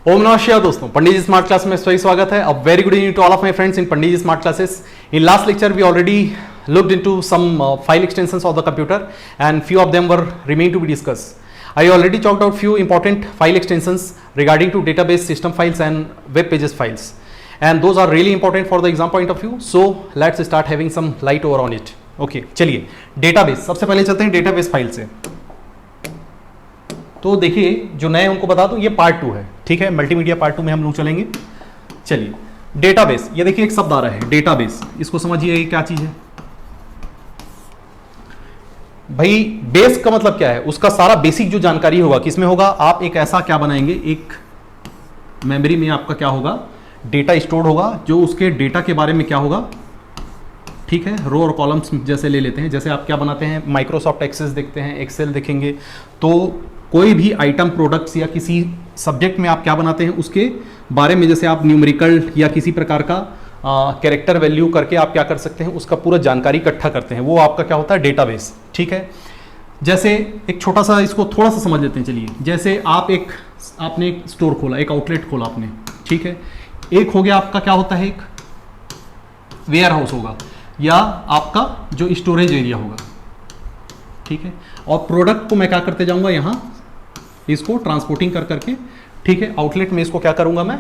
ओम नमः शिवाय दोस्तों, पंडित जी स्मार्ट क्लास में सभी स्वागत है। A very good evening to all of my friends in Pandit ji smart classes. In last lecture we already looked into some file extensions of the computer and few of them were remain to be discussed. I already talked out few important file extensions regarding to database system files and web pages files, and those are really important for the exam point of view. So let's start having some light over on it. Okay, चलिए database, सबसे पहले चलते हैं database file से। तो देखिए जो नए उनको बता दूं, ये पार्ट 2 है, ठीक है। मल्टीमीडिया पार्ट 2 में हम लोग चलेंगे। चलिए डेटाबेस, ये देखिए एक शब्द आ रहा है डेटाबेस, इसको समझिए ये क्या चीज है भाई। बेस का मतलब क्या है, उसका सारा बेसिक जो जानकारी होगा किसमें होगा, आप एक ऐसा क्या बनाएंगे, एक मेमोरी में आपका क्या होगा, डेटा स्टोर होगा, जो उसके डेटा के बारे में क्या होगा, ठीक है। रो और कॉलम्स जैसे ले लेते हैं, जैसे आप क्या बनाते हैं, माइक्रोसॉफ्ट एक्सेस देखते हैं, एक्सेल देखेंगे, तो कोई भी आइटम प्रोडक्ट्स या किसी सब्जेक्ट में आप क्या बनाते हैं, उसके बारे में जैसे आप न्यूमेरिकल या किसी प्रकार का कैरेक्टर वैल्यू करके आप क्या कर सकते हैं, उसका पूरा जानकारी इकट्ठा करते हैं, वो आपका क्या होता है, डेटाबेस, ठीक है। जैसे एक छोटा सा इसको थोड़ा सा समझ लेते हैं। चलिए जैसे आपने एक स्टोर खोला, एक आउटलेट खोला आपने, ठीक है। एक हो गया आपका क्या होता है, एक वेयर हाउस होगा या आपका जो स्टोरेज एरिया होगा, ठीक है। और प्रोडक्ट को मैं क्या करते जाऊंगा, यहाँ इसको ट्रांसपोर्टिंग कर करके, ठीक है, आउटलेट में इसको क्या करूंगा मैं,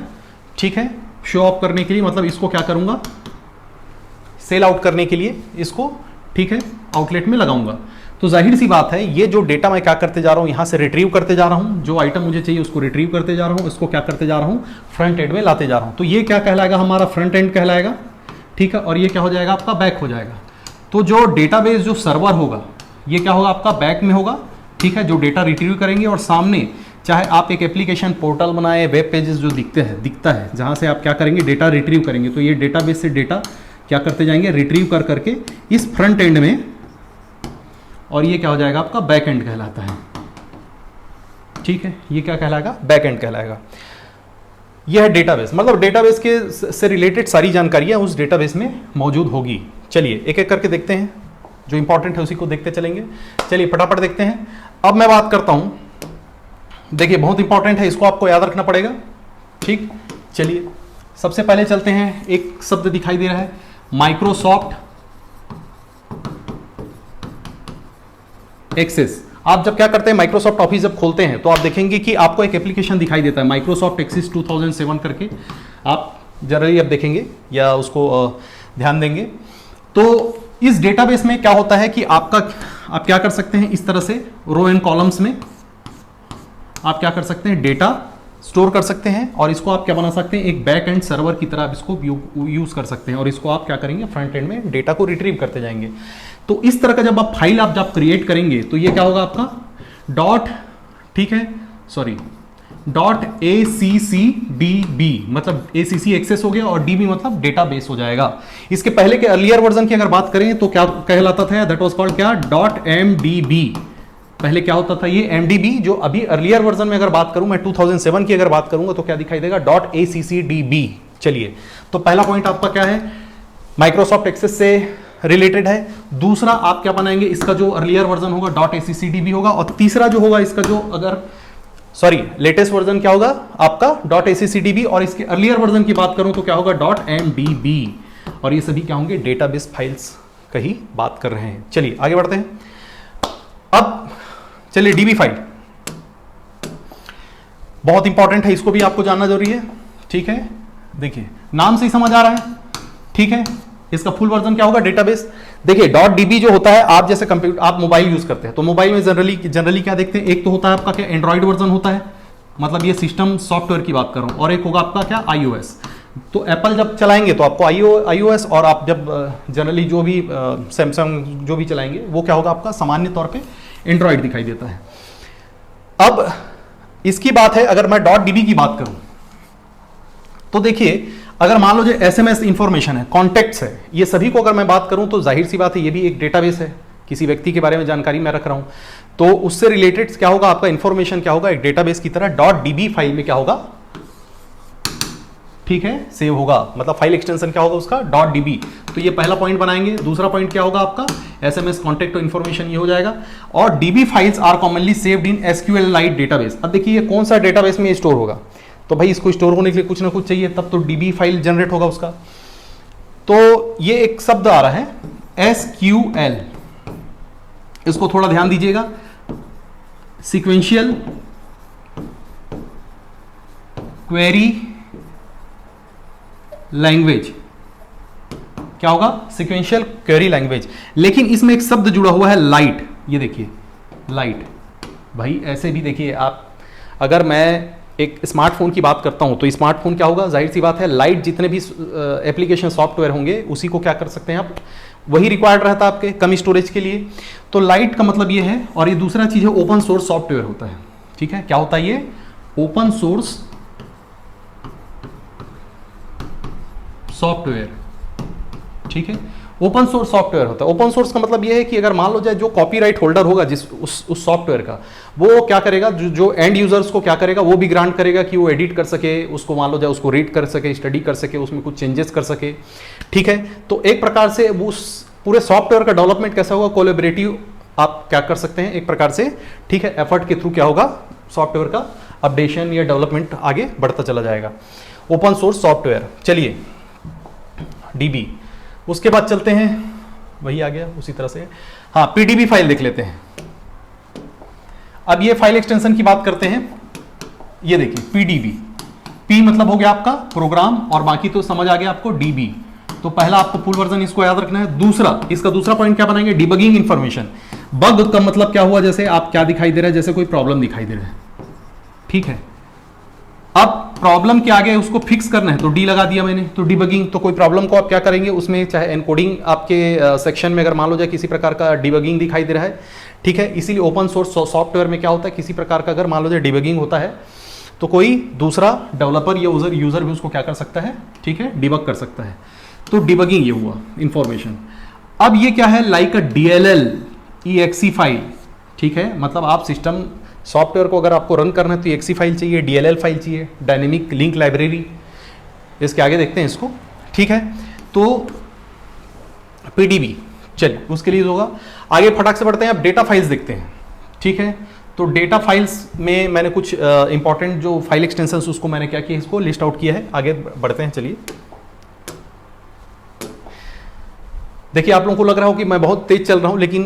ठीक है, शो ऑफ करने के लिए, मतलब इसको क्या करूंगा, सेल आउट करने के लिए इसको, ठीक है, आउटलेट में लगाऊंगा। तो जाहिर सी बात है, ये जो डेटा मैं क्या करते जा रहा हूं, यहां से रिट्रीव करते जा रहा हूं, जो आइटम मुझे चाहिए उसको रिट्रीव करते जा रहा हूं, इसको क्या करते जा रहा हूं, फ्रंट एंड में लाते जा रहा हूं। तो ये क्या कहलाएगा, हमारा फ्रंट एंड कहलाएगा, ठीक है। और ये क्या हो जाएगा, आपका बैक हो जाएगा। तो जो डेटाबेस जो सर्वर होगा, ये क्या होगा, आपका बैक में होगा, ठीक है, जो डेटा रिट्रीव करेंगे। और सामने चाहे आप एक एप्लीकेशन पोर्टल बनाए, वेब पेजेस जो दिखता है जहां से आप क्या करेंगे, डेटा रिट्रीव करेंगे। तो ये डेटाबेस से डेटा क्या करते जाएंगे, रिट्रीव कर करके इस फ्रंट एंड में, और ये क्या हो जाएगा, आपका बैक एंड कहलाता है, ठीक है। ये क्या कहलाएगा, बैक एंड कहलाएगा। यह है डेटाबेस, मतलब डेटाबेस के से रिलेटेड सारी जानकारियां उस डेटाबेस में मौजूद होगी। चलिए एक एक करके देखते हैं, जो इंपॉर्टेंट है उसी को देखते चलेंगे। चलिए फटाफट देखते हैं। अब मैं बात करता हूं, देखिए बहुत इंपॉर्टेंट है, इसको आपको याद रखना पड़ेगा, ठीक। चलिए सबसे पहले चलते हैं, एक शब्द दिखाई दे रहा है, माइक्रोसॉफ्ट एक्सेस। आप जब क्या करते हैं, माइक्रोसॉफ्ट ऑफिस जब खोलते हैं तो आप देखेंगे कि आपको एक एप्लीकेशन दिखाई देता है, माइक्रोसॉफ्ट एक्सेस 2007 करके। आप जनरली अब देखेंगे या उसको ध्यान देंगे। तो इस डेटाबेस में क्या होता है कि आप क्या कर सकते हैं, इस तरह से रो एंड कॉलम्स में आप क्या कर सकते हैं, डेटा स्टोर कर सकते हैं। और इसको आप क्या बना सकते हैं, एक बैक एंड सर्वर की तरह आप इसको यूज कर सकते हैं। और इसको आप क्या करेंगे, फ्रंट एंड में डेटा को रिट्रीव करते जाएंगे। तो इस तरह का जब आप फाइल जब क्रिएट करेंगे, तो ये क्या होगा आपका डॉट, ठीक है, सॉरी .accdb, मतलब acc एक्सेस हो गया, और db मतलब डेटाबेस हो जाएगा। इसके पहले के अर्लियर वर्जन की अगर बात करें तो क्या कहलाता था, दैट वाज कॉल्ड क्या, .mdb। पहले क्या होता था, ये mdb, जो अभी अर्लियर वर्जन में अगर बात करूं मैं 2007 की अगर बात करूंगा तो क्या दिखाई देगा, .accdb। चलिए तो पहला पॉइंट आपका क्या है, माइक्रोसॉफ्ट एक्सेस से रिलेटेड है। दूसरा आप क्या बनाएंगे, इसका जो अर्लियर वर्जन होगा .accdb होगा। और तीसरा जो होगा इसका जो अगर लेटेस्ट वर्जन क्या होगा आपका .accdb। और इसके अर्लियर वर्जन की बात करूं तो क्या होगा, .mdb। और ये सभी क्या होंगे, डेटाबेस फाइल्स का ही बात कर रहे हैं। चलिए आगे बढ़ते हैं। अब चलिए डीबी फाइल बहुत इंपॉर्टेंट है, इसको भी आपको जानना जरूरी है, ठीक है। देखिए नाम से ही समझ आ रहा है, ठीक है। इसका फुल वर्जन क्या होगा, डेटाबेस। देखिए .db जो होता है, आप जैसे कंप्यूटर, आप मोबाइल यूज करते हैं तो मोबाइल में जनरली क्या देखते हैं, एक तो होता है आपका क्या, एंड्रॉइड वर्जन होता है, मतलब ये सिस्टम सॉफ्टवेयर की बात कर रहा हूं, और एक होगा आपका क्या, iOS। तो एप्पल जब चलाएंगे तो आपको iOS, और आप जब जनरली जो भी सैमसंग जो भी चलाएंगे वो क्या होगा, आपका सामान्य तौर पे एंड्रॉइड दिखाई देता है। अब इसकी बात है, अगर मैं .db की बात करूं तो देखिए, अगर मान लो जो SMS इंफॉर्मेशन है, कॉन्टेक्ट्स है, ये सभी को अगर मैं बात करूं तो जाहिर सी बात है, ये भी एक डेटाबेस है, किसी व्यक्ति के बारे में जानकारी मैं रख रहा हूं, तो उससे रिलेटेड क्या होगा, आपका इंफॉर्मेशन क्या होगा, एक डेटाबेस की तरह .db फाइल में क्या होगा, ठीक है, सेव होगा। मतलब फाइल एक्सटेंशन क्या होगा उसका, .db। तो ये पहला पॉइंट बनाएंगे। दूसरा पॉइंट क्या होगा आपका, SMS कॉन्टेक्ट इंफॉर्मेशन ये हो जाएगा। और DB files are commonly saved in SQLite database. अब देखिए ये कौन सा डेटाबेस में स्टोर होगा, तो भाई इसको स्टोर होने के लिए कुछ ना कुछ चाहिए, तब तो डीबी फाइल जनरेट होगा उसका। तो ये एक शब्द आ रहा है SQL, इसको थोड़ा ध्यान दीजिएगा, सीक्वेंशियल क्वेरी लैंग्वेज। क्या होगा? Sequential query language. लेकिन इसमें एक शब्द जुड़ा हुआ है लाइट, ये देखिए लाइट। भाई ऐसे भी देखिए आप, अगर मैं एक स्मार्टफोन की बात करता हूं तो स्मार्टफोन क्या होगा, जाहिर सी बात है लाइट जितने भी एप्लीकेशन सॉफ्टवेयर होंगे उसी को क्या कर सकते हैं आप, वही रिक्वायर्ड रहता है आपके कम स्टोरेज के लिए। तो लाइट का मतलब ये है। और ये दूसरा चीज है ओपन सोर्स सॉफ्टवेयर होता है। ठीक है, क्या होता है ये? Open source software. ठीक है, ओपन सोर्स सॉफ्टवेयर होता है। ओपन सोर्स का मतलब ये है कि अगर मान लो जाए जो कॉपीराइट होल्डर होगा जिस उस सॉफ्टवेयर का, वो क्या करेगा, जो एंड यूजर्स को क्या करेगा, वो भी ग्रांट करेगा कि वो एडिट कर सके, उसको मान लो जाए उसको रीड कर सके, स्टडी कर सके, उसमें कुछ चेंजेस कर सके। ठीक है, तो एक प्रकार से उस पूरे सॉफ्टवेयर का डेवलपमेंट कैसा होगा, कोलैबोरेटिव आप क्या कर सकते हैं एक प्रकार से। ठीक है, एफर्ट के थ्रू क्या होगा, सॉफ्टवेयर का अपडेशन या डेवलपमेंट आगे बढ़ता चला जाएगा। Open source software. चलिए डीबी, उसके बाद चलते हैं, वही आ गया उसी तरह से। हाँ, पीडीबी फाइल देख लेते हैं। अब ये फाइल एक्सटेंशन की बात करते हैं। ये देखिए पीडीबी, पी मतलब हो गया आपका प्रोग्राम और बाकी तो समझ आ गया आपको डीबी। तो पहला आपको फुल वर्जन इसको याद रखना है। दूसरा, इसका दूसरा पॉइंट क्या बनाएंगे, डिबगिंग इंफॉर्मेशन। बग का मतलब क्या हुआ, जैसे आप क्या दिखाई दे रहा है, जैसे कोई प्रॉब्लम दिखाई दे रहा है। ठीक है, अब प्रॉब्लम के आगे उसको फिक्स करना है तो डी लगा दिया मैंने, तो डिबगिंग। तो कोई प्रॉब्लम को आप क्या करेंगे, उसमें चाहे एनकोडिंग आपके सेक्शन में अगर मान लो जाए किसी प्रकार का डिबगिंग दिखाई दे रहा है। ठीक है, इसीलिए ओपन सोर्स सॉफ्टवेयर में क्या होता है, किसी प्रकार का अगर मान लो जाए डिबगिंग होता है तो कोई दूसरा डेवलपर या यूजर भी उसको क्या कर सकता है, ठीक है, डिबग कर सकता है। तो डिबगिंग ये हुआ इंफॉर्मेशन। अब ये क्या है, लाइक अ DLL EXE फाइल। ठीक है, मतलब आप सिस्टम सॉफ्टवेयर को अगर आपको रन करना है तो EXE फाइल चाहिए, DLL फाइल चाहिए, डायनेमिक लिंक लाइब्रेरी। इसके आगे देखते हैं इसको। ठीक है, तो PDB, चलिए उसके लिए होगा। आगे फटाक से बढ़ते हैं, अब डेटा फाइल्स देखते हैं। ठीक है, तो डेटा फाइल्स में मैंने कुछ इंपॉर्टेंट जो फाइल एक्सटेंशंस उसको मैंने क्या किया, इसको लिस्ट आउट किया है। आगे बढ़ते हैं, चलिए। देखिए आप लोगों को लग रहा हो कि मैं बहुत तेज चल रहा हूं, लेकिन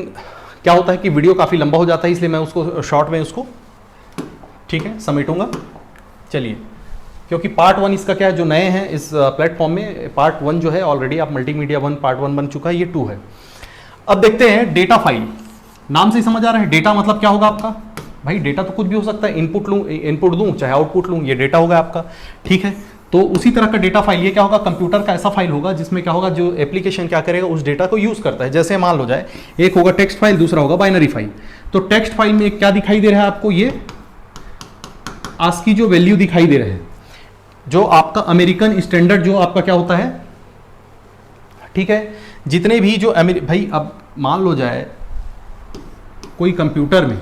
क्या होता है कि वीडियो काफ़ी लंबा हो जाता है, इसलिए मैं उसको शॉर्ट में उसको, ठीक है, समेटूंगा। चलिए, क्योंकि पार्ट 1 इसका क्या है, जो नए हैं इस प्लेटफॉर्म में, पार्ट 1 जो है ऑलरेडी आप मल्टीमीडिया 1 पार्ट 1 बन चुका है, ये 2 है। अब देखते हैं डेटा फाइल। नाम से ही समझ आ रहा है डेटा मतलब क्या होगा आपका। भाई डेटा तो कुछ भी हो सकता है, इनपुट दूं चाहे आउटपुट लूं, ये डेटा होगा आपका। ठीक है, तो उसी तरह का डेटा फाइल ये क्या होगा, कंप्यूटर का ऐसा फाइल होगा जिसमें क्या होगा, जो एप्लीकेशन क्या करेगा उस डेटा को यूज करता है। जैसे मान लो जाए एक होगा टेक्स्ट फाइल, दूसरा होगा बाइनरी फाइल। तो टेक्स्ट फाइल में क्या दिखाई दे रहा है आपको, ये ASCII जो वैल्यू दिखाई दे रहा है, जो आपका अमेरिकन स्टैंडर्ड जो आपका क्या होता है। ठीक है, जितने भी जो भाई अब मान लो जाए कोई कंप्यूटर में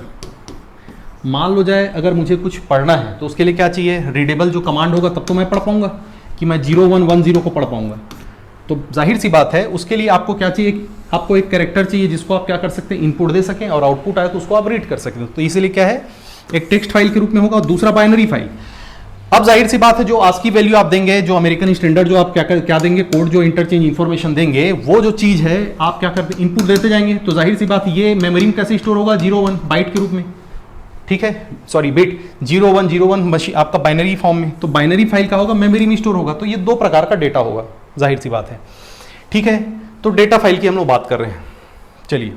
मान लो जाए अगर मुझे कुछ पढ़ना है तो उसके लिए क्या चाहिए, रीडेबल जो कमांड होगा, तब तो मैं पढ़ पाऊंगा कि मैं 0110 को पढ़ पाऊंगा। तो जाहिर सी बात है उसके लिए आपको क्या चाहिए, आपको एक कैरेक्टर चाहिए जिसको आप क्या कर सकते हैं, इनपुट दे सकें और आउटपुट आए तो उसको आप रीड कर सकते हो। तो इसीलिए क्या है, एक टेक्स्ट फाइल के रूप में होगा और दूसरा बाइनरी फाइल। अब जाहिर सी बात है जो ASCII वैल्यू आप देंगे, जो अमेरिकन स्टैंडर्ड जो आप क्या देंगे, कोड जो इंटरचेंज इंफॉर्मेशन देंगे, वो जो चीज है आप क्या करते, इनपुट देते जाएंगे। तो जाहिर सी बात ये मेमोरी में कैसे स्टोर होगा, 01 बाइट के रूप में। ठीक है, सॉरी बिट 0101 मशीन आपका बाइनरी फॉर्म में। तो बाइनरी फाइल का होगा, मेमोरी में स्टोर होगा। तो ये 2 प्रकार का डेटा होगा, जाहिर सी बात है। ठीक है, तो डेटा फाइल की हम लोग बात कर रहे हैं। चलिए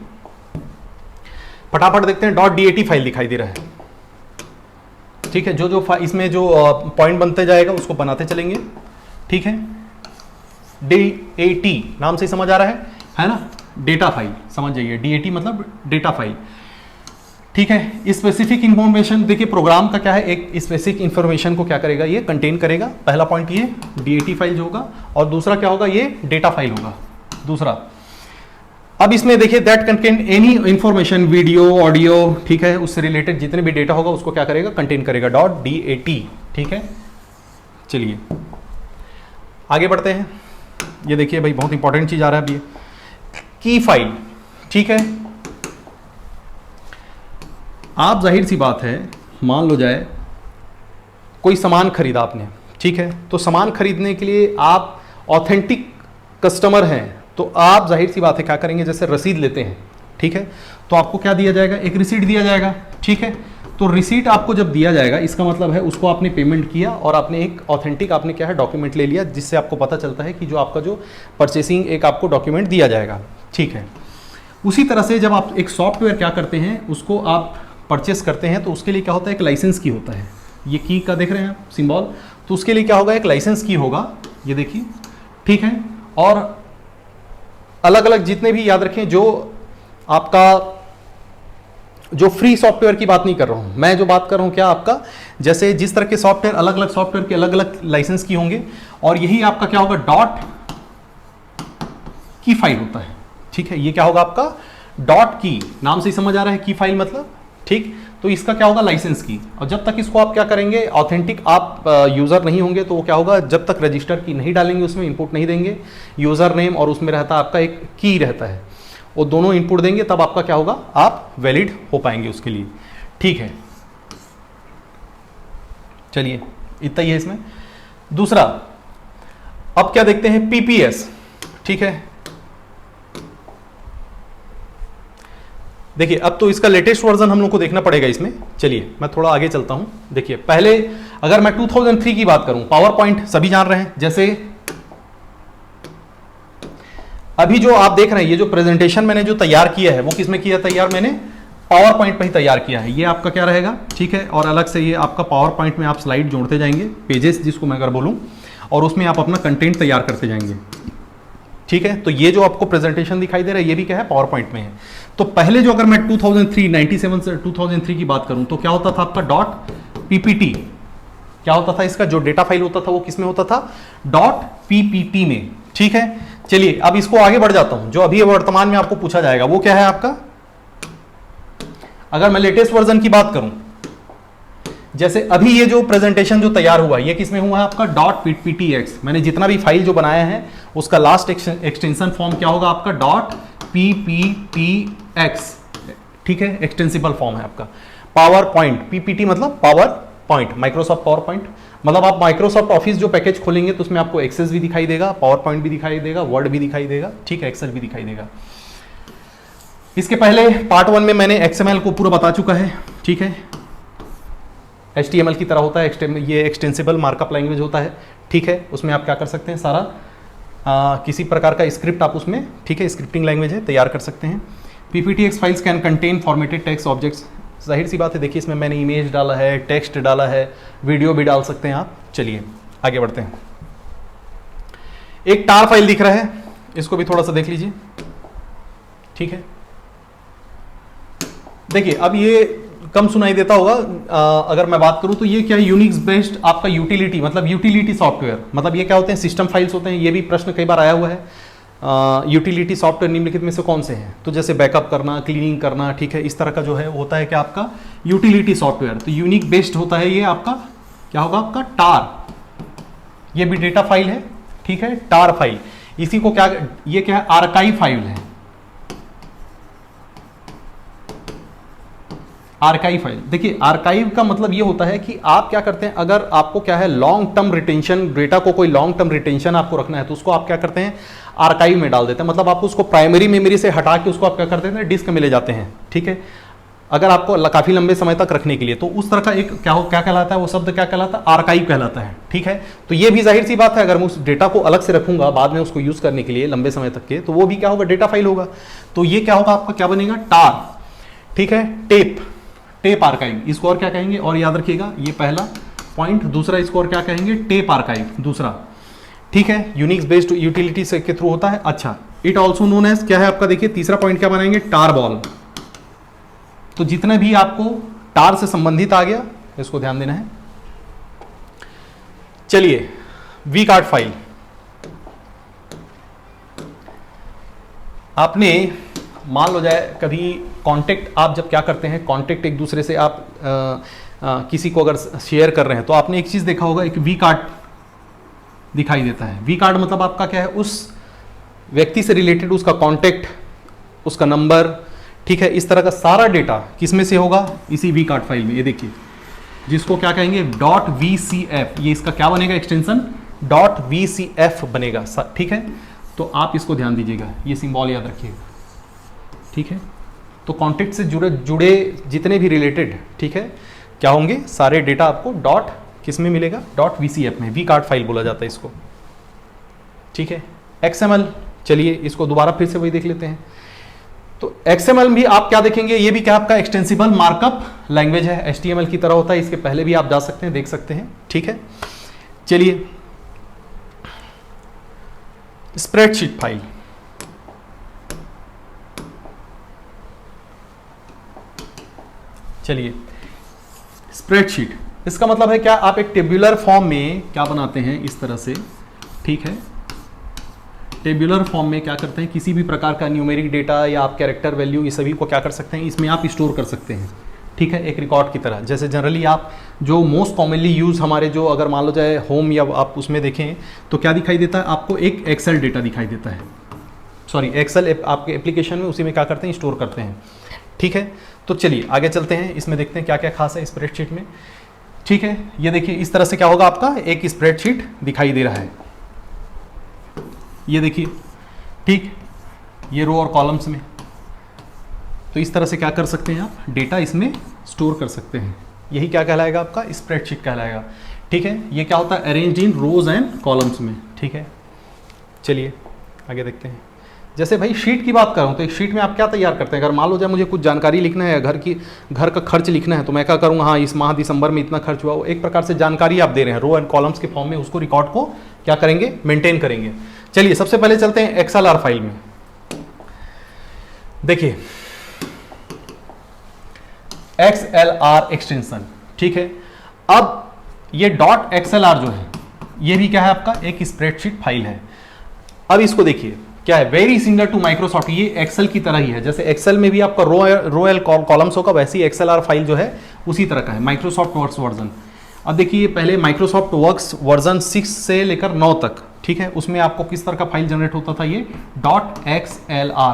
फटाफट देखते हैं, .dat फाइल दिखाई दे रहा है। ठीक है, जो इसमें जो पॉइंट बनते जाएगा उसको बनाते चलेंगे। ठीक है, DAT नाम से समझ आ रहा है ना, डेटा फाइल समझ जाइए। DAT मतलब डेटा फाइल। ठीक है, स्पेसिफिक इंफॉर्मेशन, देखिए प्रोग्राम का क्या है, एक स्पेसिफिक इंफॉर्मेशन को क्या करेगा, ये कंटेन करेगा। पहला पॉइंट ये DAT फाइल जो होगा, और दूसरा क्या होगा, ये डेटा फाइल होगा दूसरा। अब इसमें देखिए that contain any information, video, audio, ठीक है, उससे रिलेटेड जितने भी डेटा होगा उसको क्या करेगा, कंटेन करेगा, .dat। ठीक है, चलिए आगे बढ़ते हैं। ये देखिए भाई बहुत इंपॉर्टेंट चीज आ रहा है अभी, की फाइल। ठीक है, आप जाहिर सी बात है मान लो जाए कोई सामान खरीदा आपने, ठीक है, तो सामान खरीदने के लिए आप ऑथेंटिक कस्टमर हैं, तो आप जाहिर सी बात है क्या करेंगे, जैसे रसीद लेते हैं, ठीक है, तो आपको क्या दिया जाएगा, एक रिसीट दिया जाएगा, ठीक है। तो रिसीट आपको जब दिया जाएगा, इसका मतलब है उसको आपने पेमेंट किया और आपने एक ऑथेंटिक आपने क्या है डॉक्यूमेंट ले लिया, जिससे आपको पता चलता है कि जो आपका जो परचेसिंग एक आपको डॉक्यूमेंट दिया जाएगा, ठीक है। उसी तरह से जब आप एक सॉफ्टवेयर क्या करते हैं, उसको आप परचेस करते हैं, तो उसके लिए क्या होता है, एक लाइसेंस की होता है, ये की का देख रहे हैं आप सिंबल, तो उसके लिए क्या होगा, एक लाइसेंस की होगा, ये देखिए, ठीक है। और अलग अलग जितने भी याद रखें, जो आपका जो फ्री सॉफ्टवेयर की बात नहीं कर रहा हूं मैं, जो बात कर रहा हूं क्या आपका, जैसे जिस तरह के सॉफ्टवेयर अलग अलग सॉफ्टवेयर के अलग अलग लाइसेंस की होंगे, और यही आपका क्या होगा, डॉट की फाइल होता है, ठीक है। ये क्या होगा आपका डॉट की, नाम से ही समझ आ रहा है की फाइल मतलब, ठीक। तो इसका क्या होगा, लाइसेंस की, और जब तक इसको आप क्या करेंगे, ऑथेंटिक आप यूजर नहीं होंगे, तो वो क्या होगा, जब तक रजिस्टर की नहीं डालेंगे, उसमें इनपुट नहीं देंगे, यूजर नेम और उसमें रहता है आपका एक की रहता है, वो दोनों इनपुट देंगे, तब आपका क्या होगा, आप वैलिड हो पाएंगे उसके लिए, ठीक है। चलिए इतना ही है इसमें। दूसरा अब क्या देखते हैं, पीपीएस, ठीक है। देखिए अब तो इसका लेटेस्ट वर्जन हम लोग को देखना पड़ेगा इसमें। चलिए मैं थोड़ा आगे चलता हूं। देखिए पहले अगर मैं 2003 की बात करूं, पावर पॉइंट सभी जान रहे हैं, जैसे अभी जो आप देख रहे हैं, ये जो प्रेजेंटेशन मैंने जो तैयार किया है, वो किसमें किया तैयार, मैंने पावर पॉइंट पे ही तैयार किया है। ये आपका क्या रहेगा, ठीक है, और अलग से ये आपका पावर पॉइंट में आप स्लाइड जोड़ते जाएंगे, पेजेस जिसको मैं अगर बोलूं, और उसमें आप अपना कंटेंट तैयार करते जाएंगे, ठीक है। तो ये जो आपको प्रेजेंटेशन दिखाई दे रहा है, ये भी क्या है, पावर पॉइंट में है। तो पहले जो अगर मैं 97 से 2003 की बात करूं, तो क्या होता था आपका डॉट पीपीटी, क्या होता था इसका जो डेटा फाइल होता था वो किसमें होता था, डॉट पीपीटी में, ठीक है। चलिए अब इसको आगे बढ़ जाता हूं, जो अभी वर्तमान में आपको पूछा जाएगा वो क्या है आपका, अगर मैं लेटेस्ट वर्जन की बात करूं, जैसे अभी ये जो प्रेजेंटेशन जो तैयार हुआ है, ये किसमें हुआ है आपका, डॉट पीपीटीएक्स। मैंने जितना भी फाइल जो बनाया है उसका लास्ट एक्सटेंशन फॉर्म क्या होगा आपका, डॉट पीपीटीएक्स, ठीक है, एक्सटेंसिबल फॉर्म है आपका। पावर पॉइंट, पीपीटी मतलब power point, Microsoft power point, मतलब आप माइक्रोसॉफ्ट ऑफिस जो पैकेज खोलेंगे तो उसमें आपको एक्सेस भी दिखाई देगा, पावर पॉइंट भी दिखाई देगा, वर्ड भी दिखाई देगा, ठीक है, एक्सेल भी दिखाई देगा। इसके पहले पार्ट 1 में मैंने एक्सएमएल को पूरा बता चुका है, ठीक है, HTML की तरह होता है, ये एक्सटेंसिबल मार्कअप लैंग्वेज होता है, ठीक है। उसमें आप क्या कर सकते हैं, सारा किसी प्रकार का स्क्रिप्ट आप उसमें, ठीक है, स्क्रिप्टिंग लैंग्वेज है, तैयार कर सकते हैं। PPTX files can contain formatted text objects, जाहिर सी बात है, देखिए इसमें मैंने इमेज डाला है, टेक्स्ट डाला है, वीडियो भी डाल सकते हैं आप। चलिए आगे बढ़ते हैं। एक टार फाइल दिख रहा है, इसको भी थोड़ा सा देख लीजिए, ठीक है। देखिए अब ये कम सुनाई देता होगा, अगर मैं बात करूं तो ये क्या है, यूनिक्स बेस्ड आपका यूटिलिटी, मतलब यूटिलिटी सॉफ्टवेयर, मतलब ये क्या होते हैं, सिस्टम फाइल्स होते हैं। ये भी प्रश्न कई बार आया हुआ है, यूटिलिटी सॉफ्टवेयर निम्नलिखित में से कौन से हैं, तो जैसे बैकअप करना, क्लीनिंग करना, ठीक है, इस तरह का जो है होता है क्या आपका यूटिलिटी सॉफ्टवेयर। तो यूनिक बेस्ड होता है ये आपका, क्या होगा आपका टार, ये भी डेटा फाइल है, ठीक है, टार फाइल। इसी को क्या, ये क्या है, आर्काइव फाइल है, आर्काइव फाइल। देखिए आर्काइव का मतलब ये होता है कि आप क्या करते हैं, अगर आपको क्या है लॉन्ग टर्म रिटेंशन, डेटा को कोई लॉन्ग टर्म रिटेंशन आपको रखना है, तो उसको आप क्या करते हैं, आर्काइव में डाल देते हैं। मतलब आप उसको प्राइमरी मेमोरी से हटा के उसको आप क्या करते हैं, डिस्क में ले जाते हैं, ठीक है, अगर आपको काफी लंबे समय तक रखने के लिए। तो उस तरह का एक क्या कहलाता है, वो शब्द क्या कहलाता है, आर्काइव कहलाता है, ठीक है। तो ये भी जाहिर सी बात है, अगर मैं उस डेटा को अलग से रखूंगा बाद में उसको यूज करने के लिए लंबे समय तक के, तो वो भी क्या होगा, डेटा फाइल होगा। तो ये क्या होगा आपका, क्या बनेगा, टार, ठीक है, टेप आर्काइव, इसको और क्या कहेंगे, और याद रखिएगा ये पहला पॉइंट। दूसरा इसको और क्या कहेंगे, टेप आर्काइव, दूसरा, ठीक है, यूनिक्स बेस्ड यूटिलिटी से के थ्रू होता है। अच्छा, इट ऑल्सो नोन एज क्या है आपका, देखिए तीसरा पॉइंट क्या बनाएंगे, टार बॉल। तो जितने भी आपको टार से संबंधित आ गया, इसको ध्यान देना है। चलिए वी कार्ड फाइल, आपने मान लो जाए कभी कॉन्टेक्ट, आप जब क्या करते हैं, कॉन्टेक्ट एक दूसरे से आप किसी को अगर शेयर कर रहे हैं, तो आपने एक चीज देखा होगा, एक वी कार्ड दिखाई देता है। वी कार्ड मतलब आपका क्या है, उस व्यक्ति से रिलेटेड उसका कॉन्टेक्ट, उसका नंबर, ठीक है, इस तरह का सारा डेटा किस में से होगा, इसी वी कार्ड फाइल में। ये देखिए जिसको क्या कहेंगे डॉट VCF, ये इसका क्या बनेगा एक्सटेंशन डॉट VCF बनेगा, ठीक है। तो आप इसको ध्यान दीजिएगा, ये सिंबल याद रखिएगा, ठीक है। तो कॉन्टेक्ट से जुड़े जितने भी रिलेटेड, ठीक है, क्या होंगे सारे डेटा आपको डॉट किस में मिलेगा, डॉट VCF में, वी कार्ड फाइल बोला जाता है इसको, ठीक है। XML, चलिए इसको दोबारा फिर से वही देख लेते हैं। तो XML भी आप क्या देखेंगे, ये भी क्या आपका एक्सटेंसिबल मार्कअप लैंग्वेज है, HTML की तरह होता है, इसके पहले भी आप जा सकते हैं, देख सकते हैं, ठीक है। चलिए स्प्रेडशीट फाइल, चलिए स्प्रेडशीट, इसका मतलब है क्या, आप एक टेब्यूलर फॉर्म में क्या बनाते हैं इस तरह से, ठीक है। टेब्यूलर फॉर्म में क्या करते हैं, किसी भी प्रकार का न्यूमेरिक डेटा या आप कैरेक्टर वैल्यू ये सभी को क्या कर सकते हैं, इसमें आप स्टोर कर सकते हैं, ठीक है, एक रिकॉर्ड की तरह। जैसे जनरली आप जो मोस्ट कॉमनली यूज हमारे जो अगर मान लो जाए होम या आप उसमें देखें तो क्या दिखाई देता है आपको, एक एक्सेल डेटा दिखाई देता है, सॉरी एक्सेल आपके एप्लीकेशन में, उसी में क्या करते हैं स्टोर करते हैं, ठीक है। तो चलिए आगे चलते हैं, इसमें देखते हैं क्या क्या खास है स्प्रेडशीट में, ठीक है। ये देखिए इस तरह से क्या होगा, आपका एक स्प्रेडशीट दिखाई दे रहा है, ये देखिए, ठीक, ये रो और कॉलम्स में। तो इस तरह से क्या कर सकते हैं आप, डेटा इसमें स्टोर कर सकते हैं, यही क्या कहलाएगा आपका स्प्रेडशीट कहलाएगा, ठीक है। ये क्या होता है, arranged in rows and columns में, ठीक है। चलिए आगे देखते हैं। जैसे भाई शीट की बात करूं तो एक शीट में आप क्या तैयार करते हैं, अगर मान लो जाए मुझे कुछ जानकारी लिखना है, घर का खर्च लिखना है, तो मैं क्या करूंगा, हाँ इस माह दिसंबर में इतना खर्च हुआ, वो एक प्रकार से जानकारी आप दे रहे हैं, रो एंड कॉलम्स के फॉर्म में उसको रिकॉर्ड को क्या करेंगे, मेंटेन करेंगे। चलिए सबसे पहले चलते हैं XLR फाइल में। देखिए XLR एक्सटेंशन, ठीक है। अब ये डॉट XLR जो है ये भी क्या है आपका एक स्प्रेडशीट फाइल है। अब इसको देखिए क्या है, वेरी सिमिलर टू माइक्रोसॉफ्ट, ये एक्सेल की तरह ही है, जैसे एक्सेल में भी आपका रो एल कॉलम्स होगा, वैसे ही XLR फाइल जो है उसी तरह का है, माइक्रोसॉफ्ट वर्क्स वर्जन। अब देखिए पहले माइक्रोसॉफ्ट वर्क्स वर्जन 6 से लेकर 9 तक, ठीक है, उसमें आपको किस तरह का फाइल जनरेट होता था, ये .xlr।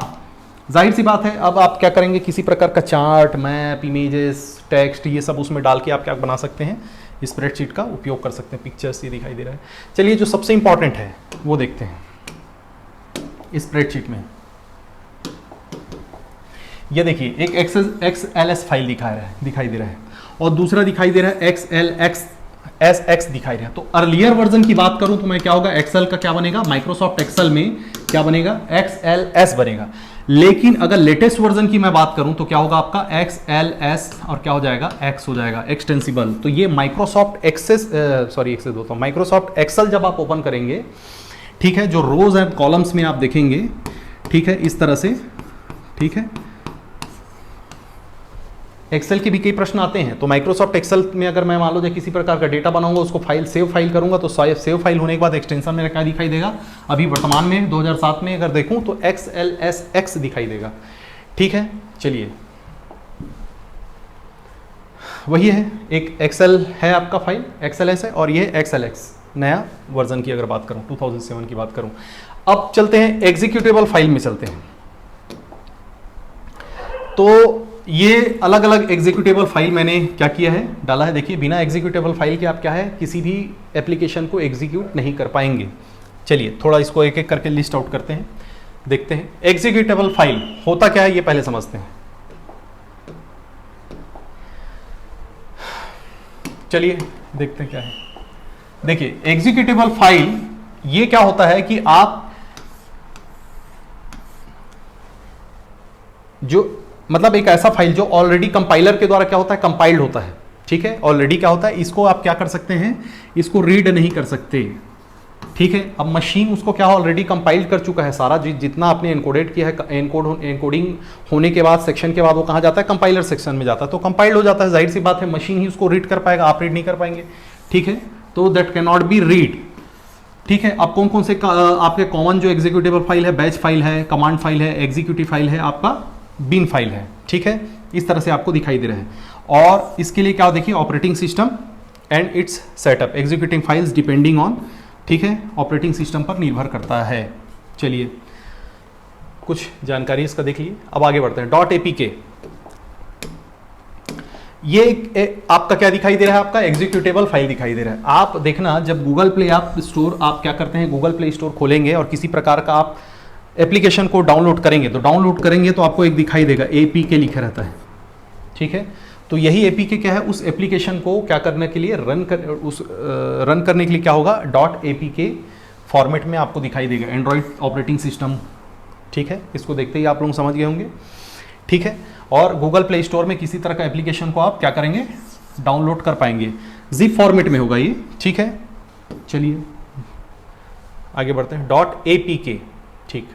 जाहिर सी बात है, अब आप क्या करेंगे, किसी प्रकार का चार्ट, मैप, इमेजेस, टेक्स्ट, ये सब उसमें डाल के आप क्या बना सकते हैं, स्प्रेडशीट का उपयोग कर सकते हैं। पिक्चर्स ये दिखाई दे रहा है। चलिए जो सबसे इंपॉर्टेंट है वो देखते हैं स्प्रेडशीट में। ये देखिए एक XLS फाइल दिखाई दे रहा है और दूसरा दिखाई दे रहा है XLSX दिखाई दे रहा है। तो अर्लियर वर्जन की बात करूं तो मैं क्या होगा, एक्सेल का क्या बनेगा, माइक्रोसॉफ्ट एक्सेल में क्या बनेगा, XLS बनेगा। लेकिन अगर लेटेस्ट वर्जन की मैं बात करूं तो क्या होगा आपका XLS और क्या हो जाएगा, X हो जाएगा, एक्सटेंसिबल। तो ये माइक्रोसॉफ्ट एक्सेल जब आप ओपन करेंगे, ठीक है, जो रोज एंड कॉलम्स में आप देखेंगे, ठीक है, इस तरह से, ठीक है। एक्सेल के भी कई प्रश्न आते हैं, तो माइक्रोसॉफ्ट एक्सेल में अगर मैं मान लो किसी प्रकार का डेटा बनाऊंगा, उसको सेव फाइल करूंगा, तो सेव फाइल होने के बाद एक्सटेंशन मेरा क्या दिखाई देगा, अभी वर्तमान में 2007 में अगर देखूं तो XLSX दिखाई देगा, ठीक है। चलिए वही है, एक एक्सेल है आपका फाइल XLS है और ये XLX नया वर्जन की अगर बात करूं 2007 की बात करूं। अब चलते हैं एग्जीक्यूटेबल फाइल में चलते हैं। तो ये अलग अलग एग्जीक्यूटेबल फाइल मैंने क्या किया है, डाला है। देखिए बिना एग्जीक्यूटेबल फाइल के आप क्या है, किसी भी एप्लीकेशन को एग्जीक्यूट नहीं कर पाएंगे। चलिए थोड़ा इसको एक एक करके लिस्ट आउट करते हैं, देखते हैं एग्जीक्यूटेबल फाइल होता क्या है, ये पहले समझते हैं। चलिए देखते हैं क्या है। देखिए एग्जीक्यूटेबल फाइल ये क्या होता है कि आप जो मतलब एक ऐसा फाइल जो ऑलरेडी कंपाइलर के द्वारा क्या होता है, कंपाइल्ड होता है, ठीक है, ऑलरेडी क्या होता है, इसको आप क्या कर सकते हैं, इसको रीड नहीं कर सकते, ठीक है। अब मशीन उसको क्या ऑलरेडी कंपाइल्ड कर चुका है, सारा जितना आपने एनकोडेड किया है, एनकोडिंग होने के बाद सेक्शन के बाद वो कहाँ जाता है, कंपाइलर सेक्शन में जाता है, तो कंपाइल्ड हो जाता है। जाहिर सी बात है मशीन ही उसको रीड कर पाएगा, आप रीड नहीं कर पाएंगे, ठीक है। तो that can not be read, ठीक है। अब कौन कौन से आपके कॉमन जो एग्जीक्यूटेबल फाइल है, बैच फाइल है, कमांड फाइल है, एग्जीक्यूटिव फाइल है, आपका बिन फाइल है, ठीक है। इस तरह से आपको दिखाई दे रहा है। और इसके लिए क्या देखिए, operating system and it's setup, executing files depending on, ठीक है, ऑपरेटिंग सिस्टम पर निर्भर करता है। चलिए कुछ जानकारी इसका देख लीजिए। अब आगे बढ़ते हैं। .apk ये आपका क्या दिखाई दे रहा है, आपका एग्जीक्यूटेबल फाइल दिखाई दे रहा है। आप देखना जब गूगल प्ले आप स्टोर आप क्या करते हैं, गूगल प्ले स्टोर खोलेंगे और किसी प्रकार का आप एप्लीकेशन को डाउनलोड करेंगे तो आपको एक दिखाई देगा APK लिखा रहता है, ठीक है। तो यही APK क्या है, उस एप्लीकेशन को क्या करने के लिए रन करने के लिए क्या होगा, .apk फॉर्मेट में आपको दिखाई देगा, एंड्रॉइड ऑपरेटिंग सिस्टम, ठीक है। इसको देखते ही आप लोग समझ गए होंगे, ठीक है। और गूगल प्ले स्टोर में किसी तरह का एप्लीकेशन को आप क्या करेंगे, डाउनलोड कर पाएंगे, जिप फॉर्मेट में होगा ये, ठीक है। चलिए आगे बढ़ते हैं, .apk, ठीक।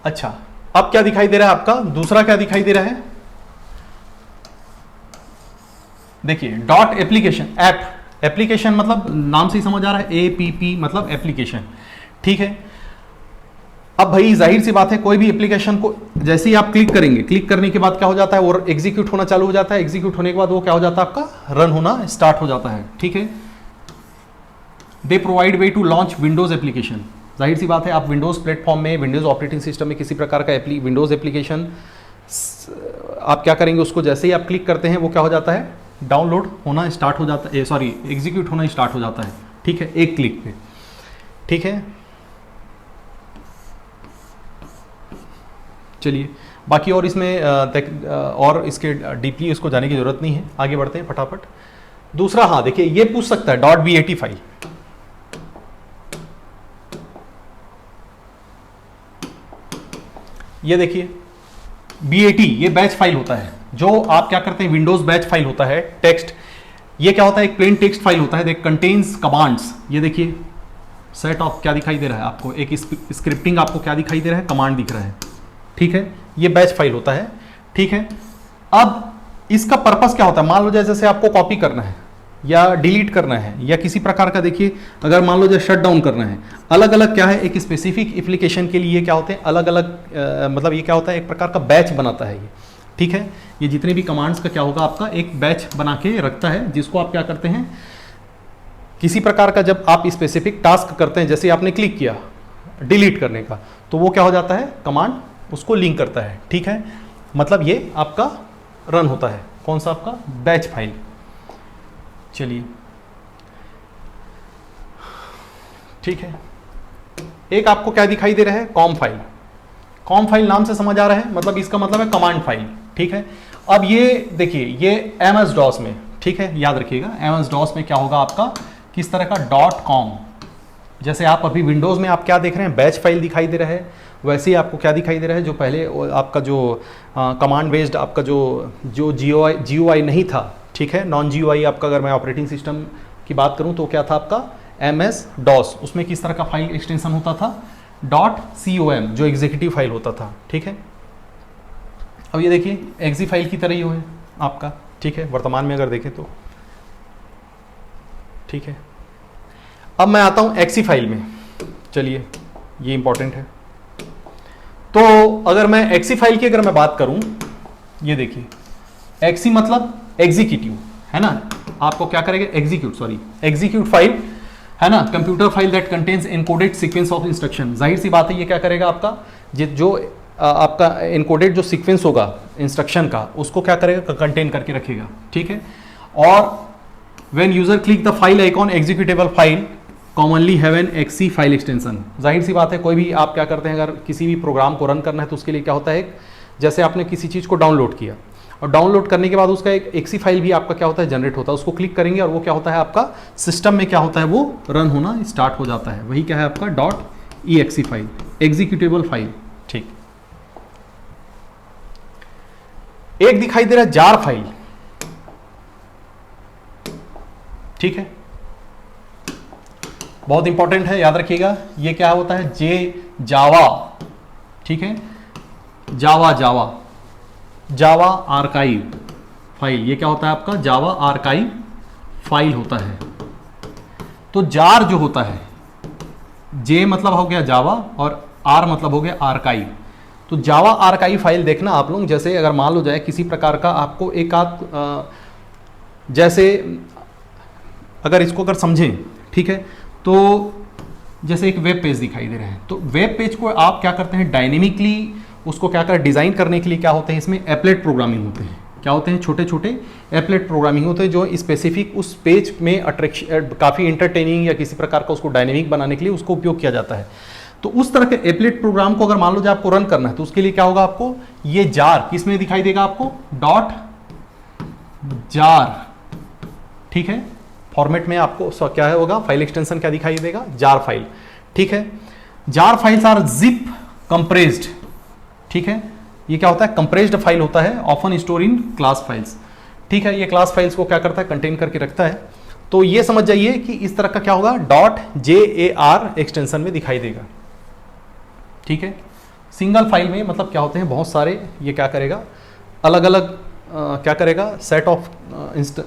अच्छा, अब क्या दिखाई दे रहा है आपका, दूसरा क्या दिखाई दे रहा है, देखिए .application, एप्लीकेशन मतलब नाम से ही समझ आ रहा है, APP मतलब एप्लीकेशन, ठीक है। अब भाई जाहिर सी बात है, कोई भी एप्लीकेशन को जैसे ही आप क्लिक करेंगे, क्लिक करने के बाद क्या हो जाता है, वो एग्जीक्यूट होना चालू हो जाता है, एग्जीक्यूट होने के बाद वो क्या हो जाता है, आपका रन होना स्टार्ट हो जाता है, ठीक है। They provide way to launch Windows application, जाहिर सी बात है, आप विंडोज प्लेटफॉर्म में, विंडोज ऑपरेटिंग सिस्टम में किसी प्रकार का विंडोज एप्लीकेशन आप क्या करेंगे, उसको जैसे ही आप क्लिक करते हैं वो क्या हो जाता है, डाउनलोड होना स्टार्ट हो जाता है, सॉरी एग्जीक्यूट होना स्टार्ट हो जाता है, ठीक है, एक क्लिक पे, ठीक है। चलिए बाकी और इसमें और इसके डीपली इसको जाने की जरूरत नहीं है, आगे बढ़ते हैं फटाफट। दूसरा, हाँ देखिए ये पूछ सकता है .bat फाइल, ये देखिए BAT, ये बैच फाइल होता है, जो आप क्या करते हैं, विंडोज बैच फाइल होता है, टेक्स्ट, ये क्या होता है, एक प्लेन टेक्स्ट फाइल होता है, देख कंटेन्स कमांड्स, ये देखिए सेट ऑफ क्या दिखाई दे रहा है आपको, एक स्क्रिप्टिंग आपको क्या दिखाई दे रहा है, कमांड दिख रहा है, ठीक है, ये बैच फाइल होता है, ठीक है। अब इसका पर्पस क्या होता है, मान लो जैसे आपको कॉपी करना है या डिलीट करना है या किसी प्रकार का, देखिए अगर मान लो जैसे शट डाउन करना है, अलग अलग क्या है, एक स्पेसिफिक एप्लीकेशन के लिए क्या होते हैं, अलग अलग मतलब ये क्या होता है, एक प्रकार का बैच बनाता है ये, ठीक है। ये जितने भी कमांड्स का क्या होगा, आपका एक बैच बना के रखता है, जिसको आप क्या करते हैं, किसी प्रकार का जब आप स्पेसिफिक टास्क करते हैं, जैसे आपने क्लिक किया डिलीट करने का, तो वो क्या हो जाता है, कमांड उसको लिंक करता है, ठीक है। मतलब ये आपका रन होता है, कौन सा, आपका बैच फाइल। चलिए ठीक है, एक आपको क्या दिखाई दे रहा है, कॉम फाइल, कॉम फाइल नाम से समझ आ रहा है, मतलब इसका मतलब है कमांड फाइल, ठीक है। अब ये देखिए ये MS-DOS में, ठीक है, याद रखिएगा MS-DOS में क्या होगा आपका, किस तरह का .com, जैसे आप अभी विंडोज में आप क्या देख रहे हैं, बैच फाइल दिखाई दे रहा है, वैसे ही आपको क्या दिखाई दे रहा है, जो पहले आपका जो कमांड बेस्ड आपका जो GUI नहीं था, ठीक है, नॉन GUI आपका, अगर मैं ऑपरेटिंग सिस्टम की बात करूं तो क्या था आपका MS-DOS, उसमें किस तरह का फाइल एक्सटेंशन होता था, .com, जो एग्जीक्यूटिव फाइल होता था, ठीक है। अब ये देखिए एग्जी फाइल की तरह ही है आपका, ठीक है, वर्तमान में अगर देखें तो, ठीक है। अब मैं आता हूं एक्सी फाइल में, चलिए ये इंपॉर्टेंट है। तो अगर मैं एक्सी फाइल की अगर मैं बात करूं, ये देखिए एक्सी मतलब एग्जीक्यूटिव है ना, आपको क्या करेगा, एग्जीक्यूट फाइल है ना, computer file that contains encoded sequence of instruction. जाहिर सी बात है ये क्या करेगा आपका, जो आपका एनकोडेड जो सीक्वेंस होगा इंस्ट्रक्शन का, उसको क्या करेगा, कंटेन करके रखेगा, ठीक है। और when user click the file icon executable file commonly have an exe file extension. जाहिर सी बात है, कोई भी आप क्या करते हैं, अगर किसी भी प्रोग्राम को रन करना है तो उसके लिए क्या होता है, जैसे आपने किसी चीज़ को डाउनलोड किया और डाउनलोड करने के बाद उसका एक एक्सी फाइल भी आपका क्या होता है, जनरेट होता है, उसको क्लिक करेंगे और वो क्या होता है, आपका सिस्टम में क्या होता है, वो रन होना स्टार्ट हो जाता है, वही क्या है आपका .exe फाइल, एग्जीक्यूटेबल फाइल, ठीक। एक दिखाई दे रहा है जार फाइल, ठीक है, बहुत इंपॉर्टेंट है, याद रखिएगा। ये क्या होता है, जावा, ठीक है, जावा आर्काइव फाइल, ये क्या होता है आपका, जावा आर्काइव फाइल होता है। तो जार जो होता है, जे मतलब हो गया जावा और आर मतलब हो गया आर्काइव। तो जावा आर्काइव फाइल देखना आप लोग, जैसे अगर मान लो जाए किसी प्रकार का आपको एक आध, जैसे अगर इसको अगर समझें, ठीक है, तो जैसे एक वेब पेज दिखाई दे रहे हैं, तो वेब पेज को आप क्या करते हैं, डायनेमिकली उसको क्या कर डिज़ाइन करने के लिए क्या होते हैं, इसमें एप्लेट प्रोग्रामिंग होते हैं। क्या होते हैं, छोटे छोटे एप्लेट प्रोग्रामिंग होते हैं जो स्पेसिफिक उस पेज में अट्रैक्शन, काफ़ी इंटरटेनिंग या किसी प्रकार का उसको डायनेमिक बनाने के लिए उसको उपयोग किया जाता है। तो उस तरह के एप्लेट प्रोग्राम को अगर मान लो जो आपको रन करना है, तो उसके लिए क्या होगा, आपको ये जार किस में दिखाई देगा, आपको डॉट जार, ठीक है, फॉर्मेट में आपको क्या है होगा, फाइल एक्सटेंशन क्या दिखाई देगा, जार फाइल, ठीक है। Jar files are zip compressed, ठीक है, ये क्या होता है, कंप्रेस्ड फाइल होता है, often store in class files, ठीक है। ये क्लास फाइल्स को क्या करता है, कंटेन करके रखता है। तो ये समझ जाइए कि इस तरह का क्या होगा, .jar एक्सटेंशन में दिखाई देगा, ठीक है। सिंगल फाइल में मतलब क्या होते हैं, बहुत सारे, ये क्या करेगा, अलग अलग क्या करेगा, सेट ऑफ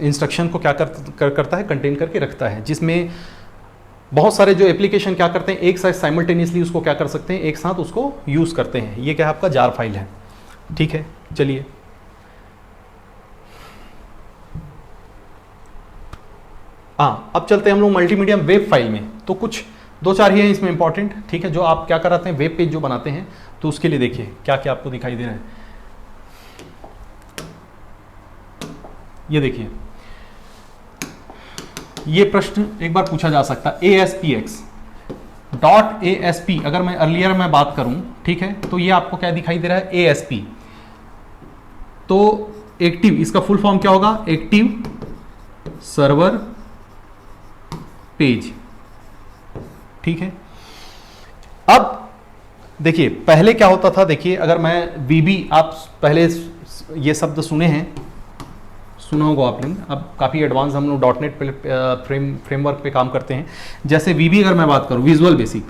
इंस्ट्रक्शन को क्या करता है, कंटेन करके रखता है, जिसमें बहुत सारे जो एप्लीकेशन क्या करते हैं, एक साथ साइमल्टेनियसली उसको क्या कर सकते हैं, एक साथ उसको यूज़ करते हैं। ये क्या है, आपका जार फाइल है, ठीक है। चलिए हाँ, अब चलते हैं हम लोग मल्टीमीडिया वेब फाइल में। तो कुछ दो चार ही हैं इसमें इंपॉर्टेंट, ठीक है, जो आप क्या कराते हैं, वेब पेज जो बनाते हैं, तो उसके लिए देखिए क्या क्या आपको दिखाई दे रहा है। ये देखिए, ये प्रश्न एक बार पूछा जा सकता है, ASPX .ASP, अगर मैं अर्लियर में बात करूं, ठीक है, तो ये आपको क्या दिखाई दे रहा है, ASP। तो एक्टिव, इसका फुल फॉर्म क्या होगा, एक्टिव सर्वर पेज, ठीक है। अब देखिए पहले क्या होता था, देखिए अगर मैं VB, आप पहले ये शब्द सुने हैं, सुना होगा आपने, अब काफ़ी एडवांस हम लोग .NET फ्रेमवर्क पे काम करते हैं। जैसे VB अगर मैं बात करूं, विजुअल बेसिक,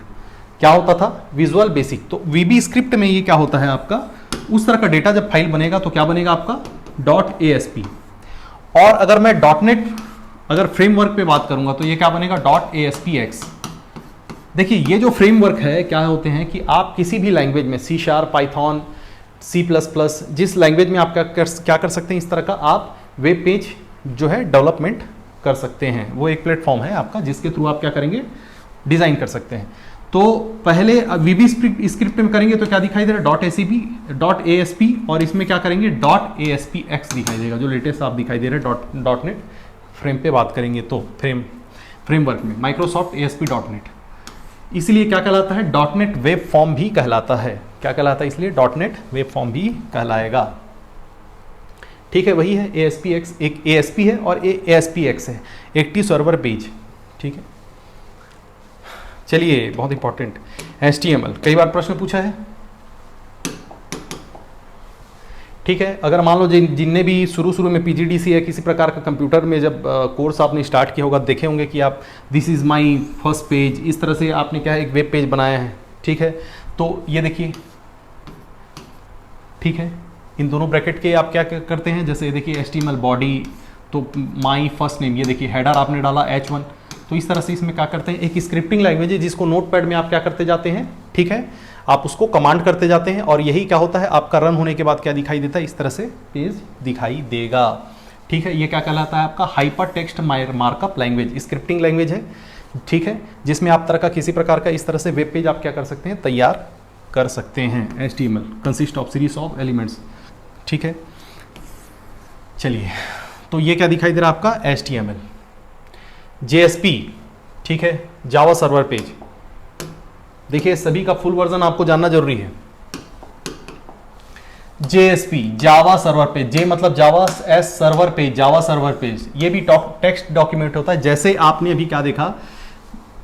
क्या होता था, विजुअल बेसिक, तो VB स्क्रिप्ट में ये क्या होता है आपका, उस तरह का डेटा जब फाइल बनेगा तो क्या बनेगा आपका, .ASP। और अगर मैं .NET अगर फ्रेमवर्क पे बात करूंगा तो ये क्या बनेगा, .ASPX। देखिए ये जो फ्रेमवर्क है क्या होते हैं कि आप किसी भी लैंग्वेज में, C#, पाइथन, C++, जिस लैंग्वेज में आप क्या कर सकते हैं, इस तरह का आप वेब पेज जो है डेवलपमेंट कर सकते हैं। वो एक प्लेटफॉर्म है आपका जिसके थ्रू आप क्या करेंगे, डिज़ाइन कर सकते हैं। तो पहले VB स्क्रिप्ट में करेंगे तो क्या दिखाई दे रहा है, .ASP, और इसमें क्या करेंगे, .ASPX दिखाई देगा, जो लेटेस्ट आप दिखाई दे रहे हैं .NET फ्रेम पे बात करेंगे तो फ्रेमवर्क में माइक्रोसॉफ्ट ASP.NET, इसलिए क्या कहलाता है, .NET वेब फॉर्म भी कहलाता है। क्या कहलाता है, इसलिए .NET वेब फॉर्म भी कहलाएगा, ठीक है। वही है ASPX, एक ASP है और ASPX है, एक्टिव सर्वर पेज, ठीक है। चलिए बहुत इंपॉर्टेंट, HTML कई बार प्रश्न पूछा है, ठीक है। अगर मान लो जिनने भी शुरू में PGDC या किसी प्रकार का कंप्यूटर में जब कोर्स आपने स्टार्ट किया होगा, देखे होंगे कि आप this is my first page, इस तरह से आपने क्या है, एक वेब पेज बनाया है, ठीक है। तो ये देखिए, ठीक है, इन दोनों ब्रैकेट के आप क्या करते हैं, जैसे देखिए HTML बॉडी, तो माई फर्स्ट नेम, ये देखिए हेडर आपने डाला H1, तो इस तरह से इसमें क्या करते हैं, एक स्क्रिप्टिंग लैंग्वेज है जिसको नोटपैड में आप क्या करते जाते हैं, ठीक है, आप उसको कमांड करते जाते हैं, और यही क्या होता है, आपका रन होने के बाद क्या दिखाई देता है, इस तरह से पेज दिखाई देगा, ठीक है। ये क्या कहलाता है, आपका hyper text markup language, scripting language है, ठीक है, जिसमें आप तरह का किसी प्रकार का इस तरह से वेब पेज आप क्या कर सकते हैं, तैयार कर सकते हैं। HTML consist of series of elements, ठीक है। चलिए, तो ये क्या दिखाई दे रहा है आपका, HTML। JSP, ठीक है, जावा सर्वर पेज, देखिए सभी का फुल वर्जन आपको जानना जरूरी है। JSP, Java server page, J मतलब जावा, S server page, Java server page, ये भी टेक्स्ट डॉक्यूमेंट होता है। जैसे आपने अभी क्या देखा,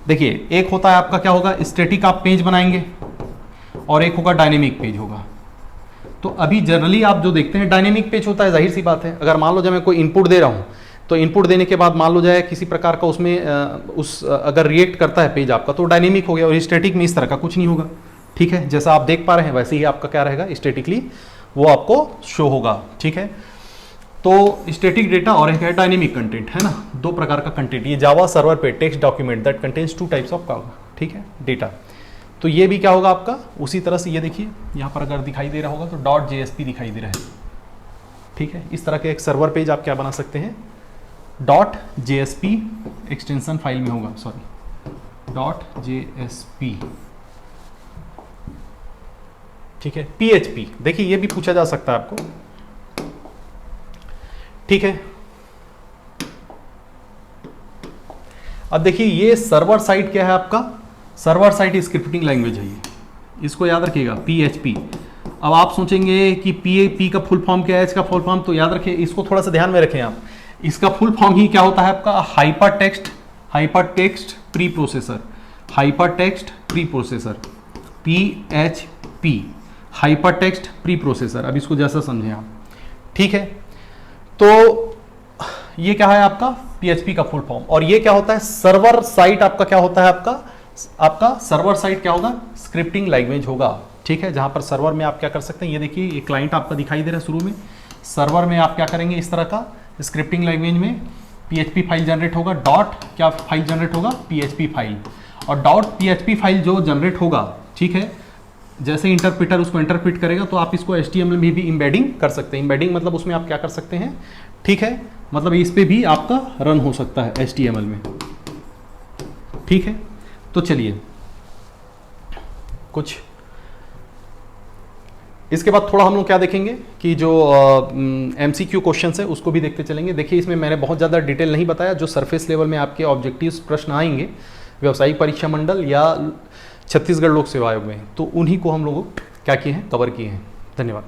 देखिए एक होता है आपका क्या होगा, स्टैटिक आप पेज बनाएंगे, और एक होगा डायनेमिक पेज होगा। तो अभी जनरली आप जो देखते हैं डायनेमिक पेज होता है, जाहिर सी बात है, अगर मान लो जब मैं कोई इनपुट दे रहा हूँ, तो इनपुट देने के बाद मान लो जाए किसी प्रकार का उसमें अगर रिएक्ट करता है पेज आपका, तो डायनेमिक हो गया, और स्टैटिक में इस तरह का कुछ नहीं होगा, ठीक है। जैसा आप देख पा रहे हैं वैसे ही आपका क्या रहेगा, स्टैटिकली वो आपको शो होगा, ठीक है। तो स्टैटिक डेटा और एक है डायनेमिक कंटेंट, है ना, दो प्रकार का कंटेंट। ये जावा सर्वर पे text document that contains 2 types of, ठीक है, डेटा। तो ये भी क्या होगा आपका, उसी तरह से ये देखिए यहाँ पर अगर दिखाई दे रहा होगा तो .JSP दिखाई दे रहा है, ठीक है। इस तरह के एक सर्वर पेज आप क्या बना सकते हैं, .JSP एक्सटेंशन फाइल में होगा, सॉरी, .jsp, ठीक है। PHP, देखिए ये भी पूछा जा सकता है आपको, ठीक है। अब देखिए ये सर्वर साइड क्या है आपका, सर्वर साइड स्क्रिप्टिंग लैंग्वेज है ये, इसको याद रखिएगा PHP। अब आप सोचेंगे कि PHP का फुल फॉर्म क्या है, इसका फुल फॉर्म, तो याद रखिए इसको थोड़ा सा ध्यान में रखें आप, इसका फुल फॉर्म ही क्या होता है आपका, hypertext pre processor, hypertext pre processor, PHP, hypertext pre processor. अब इसको जैसा समझें आप, ठीक है। तो ये क्या है आपका PHP का फुल फॉर्म, और ये क्या होता है, सर्वर साइड आपका क्या होता है, आपका सर्वर साइड क्या होगा, स्क्रिप्टिंग लैंग्वेज होगा, ठीक है। जहां पर सर्वर में आप क्या कर सकते हैं, ये देखिए ये क्लाइंट आपका दिखाई दे रहा है शुरू में, सर्वर में आप क्या करेंगे, इस तरह का स्क्रिप्टिंग लैंग्वेज में PHP फाइल जनरेट होगा, डॉट क्या फाइल जनरेट होगा, PHP फाइल, और डॉट PHP फाइल जो जनरेट होगा, ठीक है, जैसे इंटरप्रेटर उसको इंटरप्रेट करेगा तो आप इसको HTML में भी इंबेडिंग कर सकते हैं। इंबेडिंग मतलब उसमें आप क्या कर सकते हैं, ठीक है, मतलब इस पे भी आपका रन हो सकता है HTML में, ठीक है। तो चलिए कुछ इसके बाद थोड़ा हम लोग क्या देखेंगे कि जो MCQ क्वेश्चंस है उसको भी देखते चलेंगे। देखिए इसमें मैंने बहुत ज़्यादा डिटेल नहीं बताया, जो सरफेस लेवल में आपके ऑब्जेक्टिव्स प्रश्न आएंगे व्यावसायिक परीक्षा मंडल या छत्तीसगढ़ लोक सेवा आयोग में, तो उन्हीं को हम लोग क्या किए हैं, कवर किए हैं। धन्यवाद।